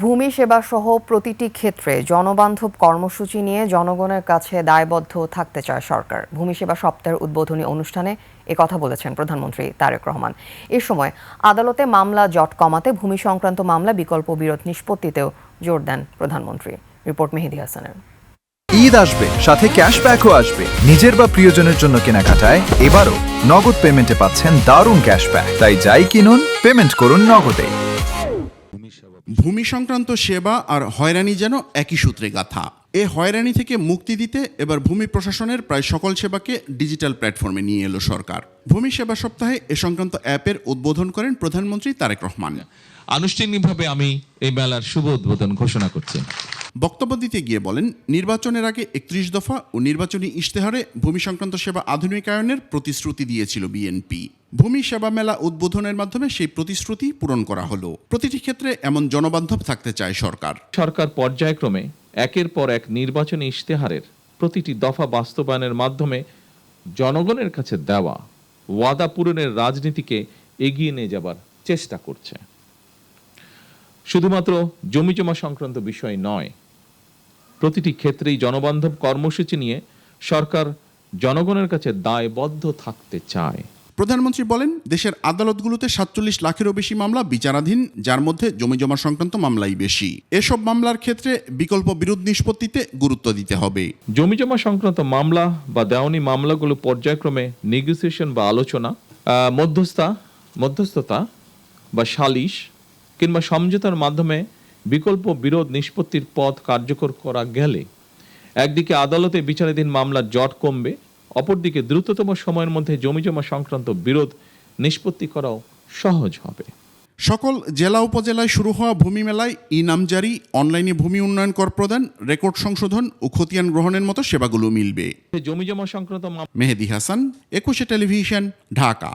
ভূমি সেবা সহ প্রতিটি ক্ষেত্রে জনবান্ধব কর্মসূচি নিয়ে জনগণের কাছে দায়বদ্ধ থাকতে চায় সরকার। ভূমি সেবা সপ্তাহের উদ্বোধনী অনুষ্ঠানে কথা বলেছেন প্রধানমন্ত্রী তারেক রহমান। এ সময় আদালতে মামলা জট কমাতে ভূমি সংক্রান্ত মামলা বিকল্প বিরোধ নিষ্পত্তিতেও জোর দেন প্রধানমন্ত্রী। রিপোর্ট মেহেদী হাসানের। ঈদ আসবে, সাথে ক্যাশব্যাকও আসবে। নিজের বা প্রিয়জনের জন্য কেনাকাটায় এবারও নগদ পেমেন্টে পাচ্ছেন দারুণ ক্যাশব্যাক। তাই যাই কিনুন, পেমেন্ট করুন নগদে। ভূমি সংক্রান্ত সেবা আর হয়রানি যেন একই সূত্রে গাঁথা। এ হয়রানি থেকে মুক্তি দিতে এবার ভূমি প্রশাসনের প্রায় সকল সেবাকে ডিজিটাল প্ল্যাটফর্মে নিয়ে এলো সরকার। ভূমি সেবা সপ্তাহে এ সংক্রান্ত অ্যাপের উদ্বোধন করেন প্রধানমন্ত্রী তারেক রহমান। আনুষ্ঠানিকভাবে আমি এই মেলার শুভ উদ্বোধন ঘোষণা করছি। বক্তব্য দিতে গিয়ে বলেন, নির্বাচনের আগে 31 দফা ও নির্বাচনী ইশতেহারে ভূমি সংক্রান্ত সেবা আধুনিকায়নের প্রতিশ্রুতি দিয়েছিল বিএনপি। ভূমি সেবা মেলা উদ্বোধনের মাধ্যমে সেই প্রতিশ্রুতি পূরণ করা হলো। প্রতিটি ক্ষেত্রে এমন জনবান্ধব থাকতে চায় সরকার। সরকার পর্যায়ক্রমে একের পর এক নির্বাচনী ইশতেহারের প্রতিটি দফা বাস্তবায়নের মাধ্যমে জনগণের কাছে দেওয়া ওয়াদা পূরণের রাজনীতিকে এগিয়ে নিয়ে যাবার চেষ্টা করছে। শুধুমাত্র জমিজমা সংক্রান্ত বিষয় নয়, প্রতিটি ক্ষেত্রেই জনবান্ধব কর্মসূচি নিয়ে সরকার জনগণের কাছে দায়বদ্ধ থাকতে চায়। প্রধানমন্ত্রী বলেন, দেশের আদালতগুলোতে 47 লাখেরও বেশি মামলা বিচারাধীন, যার মধ্যে জমিজমা সংক্রান্ত মামলাই বেশি। এসব মামলার ক্ষেত্রে বিকল্প বিরোধ নিষ্পত্তিতে গুরুত্ব দিতে হবে। জমিজমা সংক্রান্ত মামলা বা দেওয়ানি মামলাগুলো পর্যায়ক্রমে নেগোসিয়েশন বা আলোচনা, মধ্যস্থতা বা সালিশ কিংবা সমঝোতার মাধ্যমে বিকল্প বিরোধ নিষ্পত্তির পথ কার্যকর করা গেলে একদিকে আদালতে বিচারাধীন মামলার জট কমবে, অপরদিকে দ্রুততম সময়ের মধ্যে জমিজমা সংক্রান্ত বিরোধ নিষ্পত্তি করাও সহজ হবে। সকল জেলা উপজেলায় শুরু হওয়া ভূমি মেলায় নামজারি, অনলাইনে ভূমি উন্নয়ন কর প্রদান, রেকর্ড সংশোধন ও খতিয়ান গ্রহণের মতো সেবাগুলো মিলবে। জমিজমা সংক্রান্ত মেহেদী হাসান, 21 টেলিভিশন, ঢাকা।